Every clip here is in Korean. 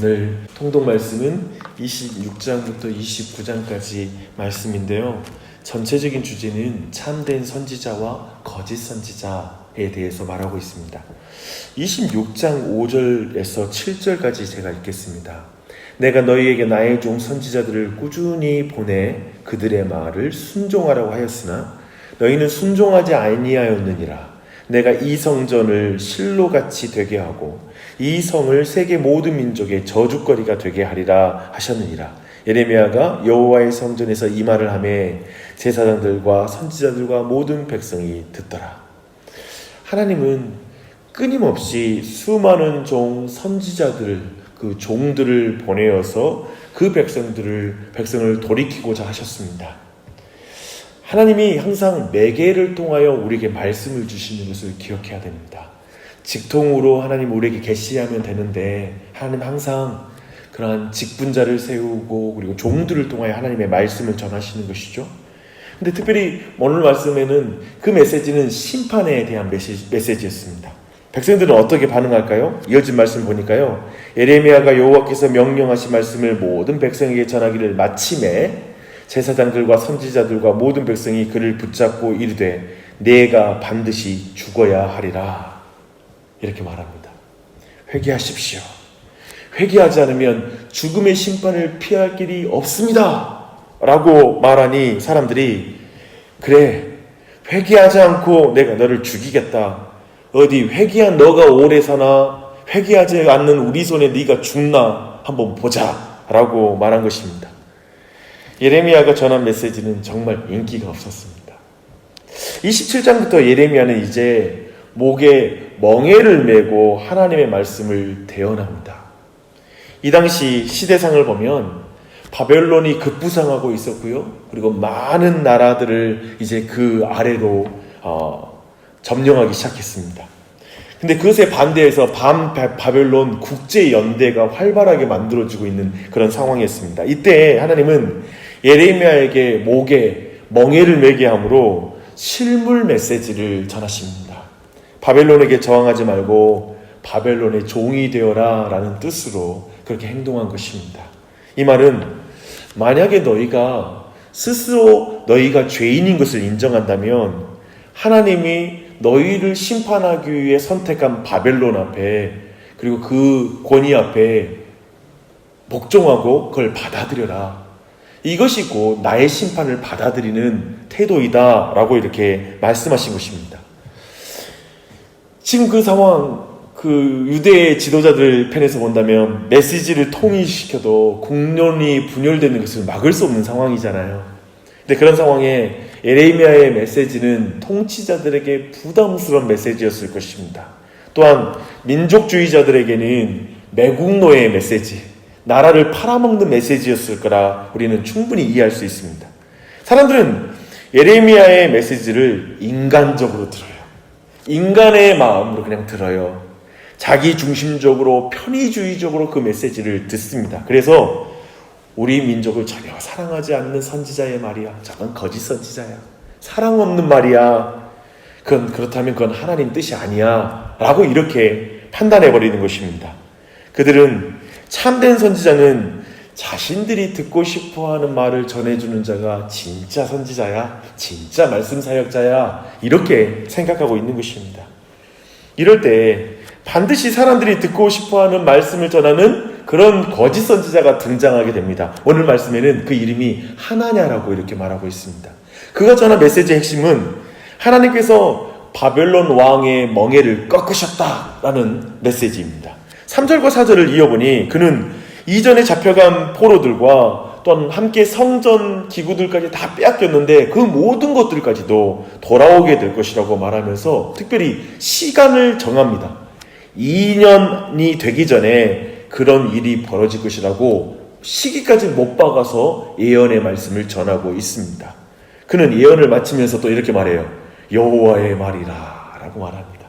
오늘 통독 말씀은 26장부터 29장까지 말씀인데요. 전체적인 주제는 참된 선지자와 거짓 선지자에 대해서 말하고 있습니다. 26장 5절에서 7절까지 제가 읽겠습니다. 내가 너희에게 나의 종 선지자들을 꾸준히 보내 그들의 말을 순종하라고 하였으나 너희는 순종하지 아니하였느니라. 내가 이 성전을 실로같이 되게 하고 이 성을 세계 모든 민족의 저주거리가 되게 하리라 하셨느니라. 예레미야가 여호와의 성전에서 이 말을 하매 제사장들과 선지자들과 모든 백성이 듣더라. 하나님은 끊임없이 수많은 종 선지자들, 그 종들을 보내어서 그 백성을 돌이키고자 하셨습니다. 하나님이 항상 매개를 통하여 우리에게 말씀을 주시는 것을 기억해야 됩니다. 직통으로 하나님 우리에게 계시하면 되는데 하나님 항상 그러한 직분자를 세우고 그리고 종들을 통하여 하나님의 말씀을 전하시는 것이죠. 근데 특별히 오늘 말씀에는 그 메시지는 심판에 대한 메시지였습니다. 백성들은 어떻게 반응할까요? 이어진 말씀 보니까요. 예레미야가 여호와께서 명령하신 말씀을 모든 백성에게 전하기를 마침에 제사장들과 선지자들과 모든 백성이 그를 붙잡고 이르되 내가 반드시 죽어야 하리라. 이렇게 말합니다. 회개하십시오. 회개하지 않으면 죽음의 심판을 피할 길이 없습니다. 라고 말하니 사람들이 그래, 회개하지 않고 내가 너를 죽이겠다. 어디 회개한 너가 오래 사나 회개하지 않는 우리 손에 네가 죽나 한번 보자 라고 말한 것입니다. 예레미야가 전한 메시지는 정말 인기가 없었습니다. 27장부터 예레미야는 이제 목에 멍에를 메고 하나님의 말씀을 대언합니다. 이 당시 시대상을 보면 바벨론이 급부상하고 있었고요. 그리고 많은 나라들을 이제 그 아래로 점령하기 시작했습니다. 근데 그것에 반대해서 바벨론 국제연대가 활발하게 만들어지고 있는 그런 상황이었습니다. 이때 하나님은 예레미야에게 목에 멍에를 매게 함으로 실물 메시지를 전하십니다. 바벨론에게 저항하지 말고 바벨론의 종이 되어라 라는 뜻으로 그렇게 행동한 것입니다. 이 말은 만약에 너희가 스스로 너희가 죄인인 것을 인정한다면 하나님이 너희를 심판하기 위해 선택한 바벨론 앞에 그리고 그 권위 앞에 복종하고 그걸 받아들여라. 이것이 곧 나의 심판을 받아들이는 태도이다 라고 이렇게 말씀하신 것입니다. 지금 그 상황, 그 유대의 지도자들 편에서 본다면 메시지를 통일시켜도 국론이 분열되는 것을 막을 수 없는 상황이잖아요. 근데 그런 상황에 예레미야의 메시지는 통치자들에게 부담스러운 메시지였을 것입니다. 또한 민족주의자들에게는 매국노의 메시지, 나라를 팔아먹는 메시지였을 거라 우리는 충분히 이해할 수 있습니다. 사람들은 예레미야의 메시지를 인간적으로 들어요. 인간의 마음으로 그냥 들어요. 자기 중심적으로 편의주의적으로 그 메시지를 듣습니다. 그래서 우리 민족을 전혀 사랑하지 않는 선지자의 말이야. 저건 거짓 선지자야. 사랑 없는 말이야. 그렇다면 그건 하나님 뜻이 아니야. 라고 이렇게 판단해버리는 것입니다. 그들은 참된 선지자는 자신들이 듣고 싶어하는 말을 전해주는 자가 진짜 선지자야, 진짜 말씀 사역자야 이렇게 생각하고 있는 것입니다. 이럴 때 반드시 사람들이 듣고 싶어하는 말씀을 전하는 그런 거짓 선지자가 등장하게 됩니다. 오늘 말씀에는 그 이름이 하나냐라고 이렇게 말하고 있습니다. 그가 전한 메시지의 핵심은 하나님께서 바벨론 왕의 멍에를 꺾으셨다라는 메시지입니다. 3절과 4절을 이어보니 그는 이전에 잡혀간 포로들과 또한 함께 성전 기구들까지 다 빼앗겼는데 그 모든 것들까지도 돌아오게 될 것이라고 말하면서 특별히 시간을 정합니다. 2년이 되기 전에 그런 일이 벌어질 것이라고 시기까지 못 박아서 예언의 말씀을 전하고 있습니다. 그는 예언을 마치면서 또 이렇게 말해요. 여호와의 말이라 라고 말합니다.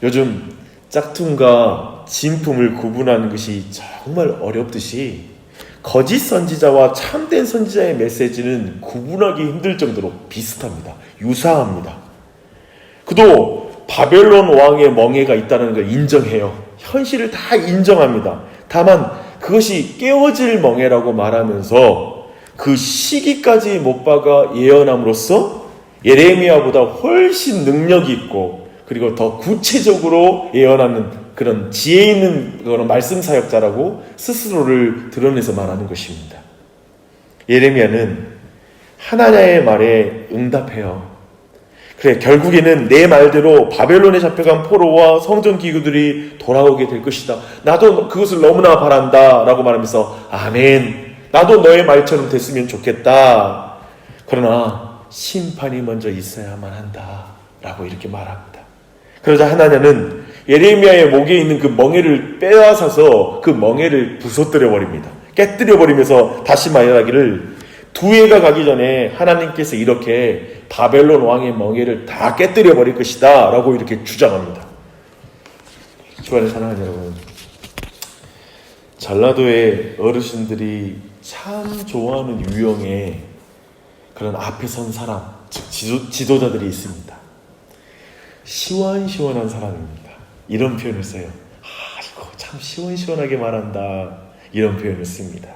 요즘 짝퉁과 진품을 구분하는 것이 정말 어렵듯이 거짓 선지자와 참된 선지자의 메시지는 구분하기 힘들 정도로 비슷합니다. 유사합니다. 그도 바벨론 왕의 멍에가 있다는 걸 인정해요. 현실을 다 인정합니다. 다만 그것이 깨어질 멍에라고 말하면서 그 시기까지 못 박아 예언함으로써 예레미야보다 훨씬 능력이 있고 그리고 더 구체적으로 예언하는 그런 지혜 있는 그런 말씀 사역자라고 스스로를 드러내서 말하는 것입니다. 예레미야는 하나님의 말에 응답해요. 그래, 결국에는 내 말대로 바벨론에 잡혀간 포로와 성전 기구들이 돌아오게 될 것이다. 나도 그것을 너무나 바란다 라고 말하면서 아멘, 나도 너의 말처럼 됐으면 좋겠다. 그러나 심판이 먼저 있어야만 한다 라고 이렇게 말합니다. 그러자 하나님은 예레미야의 목에 있는 그 멍에를 빼앗아서 그 멍에를 부서뜨려 버립니다. 깨뜨려 버리면서 다시 말하기를 두 해가 가기 전에 하나님께서 이렇게 바벨론 왕의 멍에를 다 깨뜨려 버릴 것이다 라고 이렇게 주장합니다. 주안에 사랑하는 여러분, 전라도의 어르신들이 참 좋아하는 유형의 그런 앞에 선 사람, 즉 지도자들이 있습니다. 시원시원한 사람입니다. 이런 표현을 써요. 이거 참 시원시원하게 말한다, 이런 표현을 씁니다.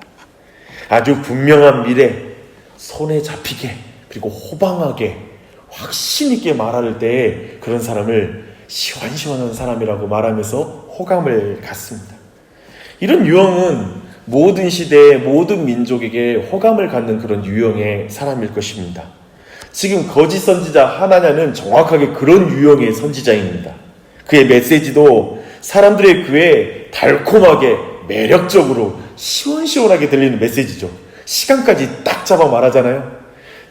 아주 분명한 미래, 손에 잡히게, 그리고 호방하게, 확신 있게 말할 때 그런 사람을 시원시원한 사람이라고 말하면서 호감을 갖습니다. 이런 유형은 모든 시대의 모든 민족에게 호감을 갖는 그런 유형의 사람일 것입니다. 지금 거짓 선지자 하나냐는 정확하게 그런 유형의 선지자입니다. 그의 메시지도 사람들의 귀에 달콤하게 매력적으로 시원시원하게 들리는 메시지죠. 시간까지 딱 잡아 말하잖아요.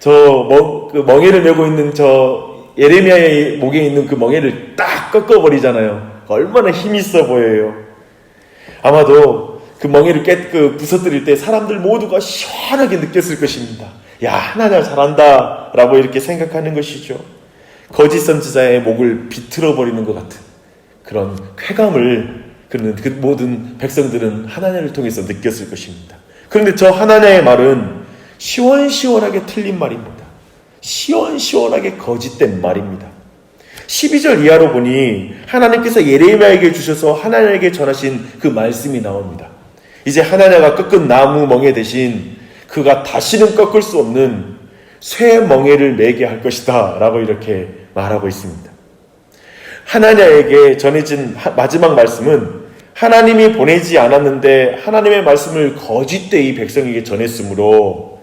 그 멍에를 메고 있는 예레미야의 목에 있는 그 멍에를 딱 꺾어버리잖아요. 얼마나 힘 있어 보여요. 아마도 그 멍에를 부서뜨릴 때 사람들 모두가 시원하게 느꼈을 것입니다. 야, 하나냐 잘한다 라고 이렇게 생각하는 것이죠. 거짓 선지자의 목을 비틀어 버리는 것 같은 그런 쾌감을 그 모든 백성들은 하나냐를 통해서 느꼈을 것입니다. 그런데 저 하나냐의 말은 시원시원하게 틀린 말입니다. 시원시원하게 거짓된 말입니다. 12절 이하로 보니 하나님께서 예레미야에게 주셔서 하나냐에게 전하신 그 말씀이 나옵니다. 이제 하나냐가 꺾은 나무 멍에 대신 그가 다시는 꺾을 수 없는 쇠 멍에를 매게 할 것이다 라고 이렇게 말하고 있습니다. 하나냐에게 전해진 마지막 말씀은 하나님이 보내지 않았는데 하나님의 말씀을 거짓되이 백성에게 전했으므로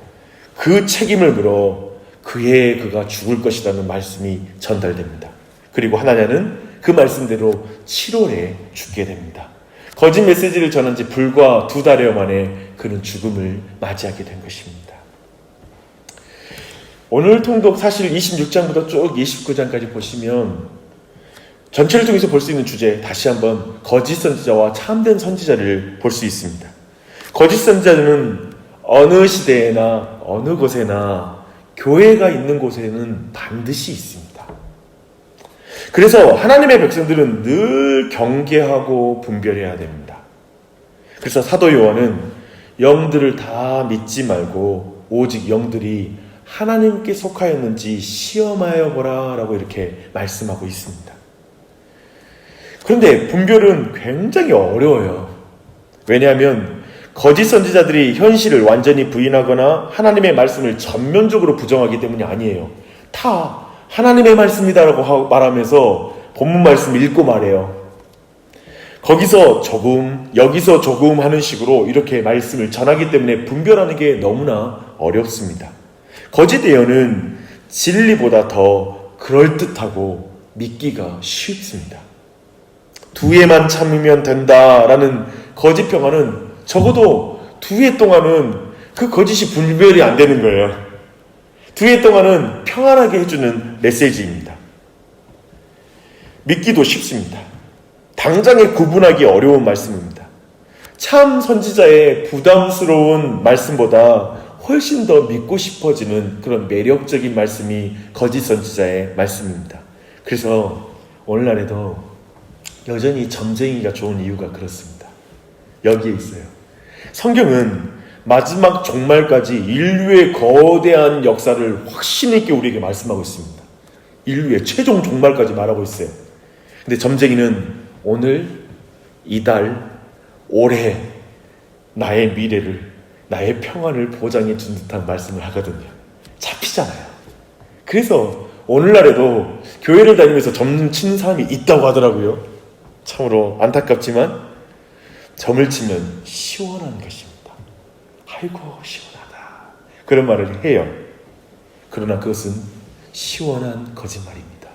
그 책임을 물어 그해 그가 죽을 것이라는 말씀이 전달됩니다. 그리고 하나냐는 그 말씀대로 7월에 죽게 됩니다. 거짓 메시지를 전한 지 불과 2달여 만에 그는 죽음을 맞이하게 된 것입니다. 오늘 통독 사실 26장부터 쭉 29장까지 보시면 전체를 통해서 볼 수 있는 주제, 다시 한번 거짓 선지자와 참된 선지자를 볼 수 있습니다. 거짓 선지자는 어느 시대에나 어느 곳에나 교회가 있는 곳에는 반드시 있습니다. 그래서 하나님의 백성들은 늘 경계하고 분별해야 됩니다. 그래서 사도 요한은 영들을 다 믿지 말고 오직 영들이 하나님께 속하였는지 시험하여 보라 라고 이렇게 말씀하고 있습니다. 그런데 분별은 굉장히 어려워요. 왜냐하면 거짓 선지자들이 현실을 완전히 부인하거나 하나님의 말씀을 전면적으로 부정하기 때문이 아니에요. 다 하나님의 말씀이다라고 말하면서 본문 말씀 읽고 말해요. 거기서 조금, 여기서 조금 하는 식으로 이렇게 말씀을 전하기 때문에 분별하는 게 너무나 어렵습니다. 거짓 예언은 진리보다 더 그럴듯하고 믿기가 쉽습니다. 2해만 참으면 된다라는 거짓 평화는 적어도 2해 동안은 그 거짓이 분별이 안 되는 거예요. 2해 동안은 평안하게 해주는 메시지입니다. 믿기도 쉽습니다. 당장에 구분하기 어려운 말씀입니다. 참 선지자의 부담스러운 말씀보다 훨씬 더 믿고 싶어지는 그런 매력적인 말씀이 거짓 선지자의 말씀입니다. 그래서 오늘날에도 여전히 점쟁이가 좋은 이유가 그렇습니다. 여기에 있어요. 성경은 마지막 종말까지 인류의 거대한 역사를 확신 있게 우리에게 말씀하고 있습니다. 인류의 최종 종말까지 말하고 있어요. 근데 점쟁이는 오늘 이달, 올해 나의 미래를, 나의 평안을 보장해 준 듯한 말씀을 하거든요. 잡히잖아요. 그래서 오늘날에도 교회를 다니면서 점 치는 사람이 있다고 하더라고요. 참으로 안타깝지만 점을 치면 시원한 것입니다. 아이고 시원하다, 그런 말을 해요. 그러나 그것은 시원한 거짓말입니다.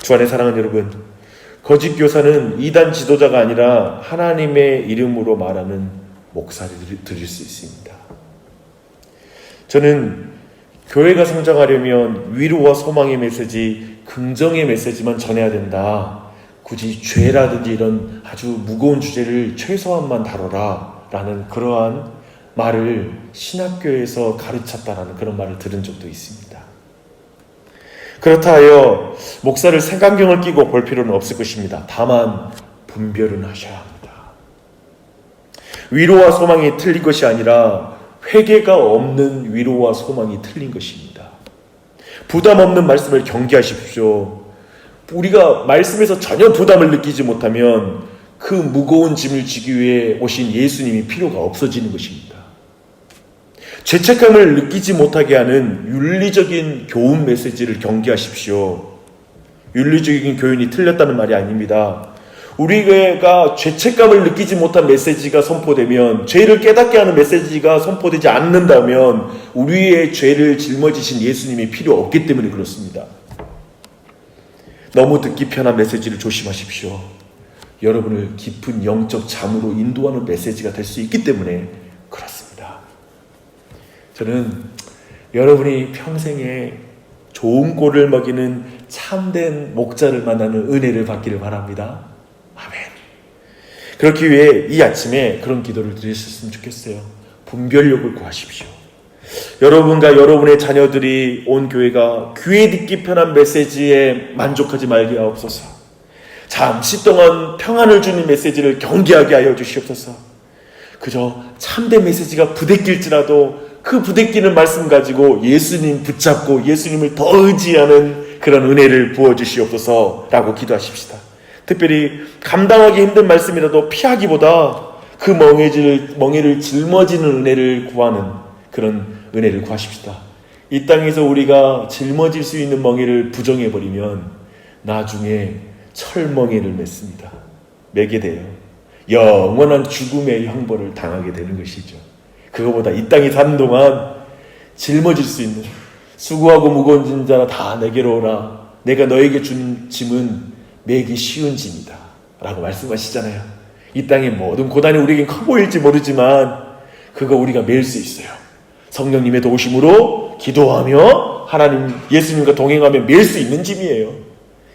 주 안에 사랑하는 여러분, 거짓 교사는 이단 지도자가 아니라 하나님의 이름으로 말하는 목사를 드릴 수 있습니다. 저는 교회가 성장하려면 위로와 소망의 메시지, 긍정의 메시지만 전해야 된다. 굳이 죄라든지 이런 아주 무거운 주제를 최소한만 다뤄라 라는 그러한 말을 신학교에서 가르쳤다라는 그런 말을 들은 적도 있습니다. 그렇다 하여 목사를 색안경을 끼고 볼 필요는 없을 것입니다. 다만 분별은 하셔야 합니다. 위로와 소망이 틀린 것이 아니라 회개가 없는 위로와 소망이 틀린 것입니다. 부담 없는 말씀을 경계하십시오. 우리가 말씀에서 전혀 부담을 느끼지 못하면 그 무거운 짐을 지기 위해 오신 예수님이 필요가 없어지는 것입니다. 죄책감을 느끼지 못하게 하는 윤리적인 교훈 메시지를 경계하십시오. 윤리적인 교훈이 틀렸다는 말이 아닙니다. 우리가 죄책감을 느끼지 못한 메시지가 선포되면, 죄를 깨닫게 하는 메시지가 선포되지 않는다면 우리의 죄를 짊어지신 예수님이 필요 없기 때문에 그렇습니다. 너무 듣기 편한 메시지를 조심하십시오. 여러분을 깊은 영적 잠으로 인도하는 메시지가 될 수 있기 때문에 그렇습니다. 저는 여러분이 평생에 좋은 꼴을 먹이는 참된 목자를 만나는 은혜를 받기를 바랍니다. 아멘. 그렇기 위해 이 아침에 그런 기도를 드리셨으면 좋겠어요. 분별력을 구하십시오. 여러분과 여러분의 자녀들이 온 교회가 귀에 듣기 편한 메시지에 만족하지 말게 하옵소서. 잠시 동안 평안을 주는 메시지를 경계하게 하여 주시옵소서. 그저 참된 메시지가 부대낄지라도 그 부대끼는 말씀 가지고 예수님 붙잡고 예수님을 더 의지하는 그런 은혜를 부어주시옵소서 라고 기도하십시다. 특별히 감당하기 힘든 말씀이라도 피하기보다 그 멍에를 짊어지는 은혜를 구하는 그런 은혜를 구하십시다. 이 땅에서 우리가 짊어질 수 있는 멍에를 부정해버리면 나중에 철멍에를 맺습니다. 매게 돼요. 영원한 죽음의 형벌을 당하게 되는 것이죠. 그거보다 이 땅에 사는 동안 짊어질 수 있는, 수고하고 무거운 자라 다 내게로 오라. 내가 너에게 준 짐은 매기 쉬운 짐이다 라고 말씀하시잖아요. 이 땅의 모든 고난이 우리에겐 커 보일지 모르지만 그거 우리가 매일 수 있어요. 성령님의 도우심으로 기도하며 하나님 예수님과 동행하며 매일 수 있는 짐이에요.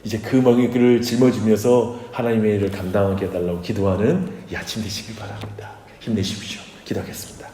이제 그 멍에를 짊어지면서 하나님의 일을 감당하게 해달라고 기도하는 이 아침 되시길 바랍니다. 힘내십시오. 기도하겠습니다.